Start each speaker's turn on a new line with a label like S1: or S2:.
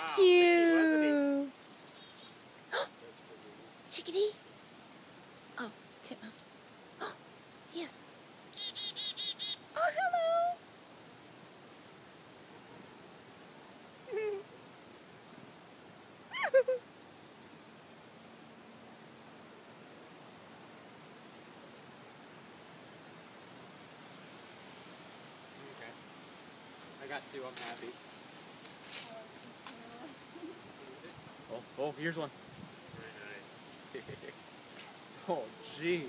S1: Wow,
S2: cute. Chickadee. Oh, titmouse. Oh, yes. Oh, hello.
S1: Okay. I got two, I'm happy. Oh, here's one. Very nice. Oh, jeez.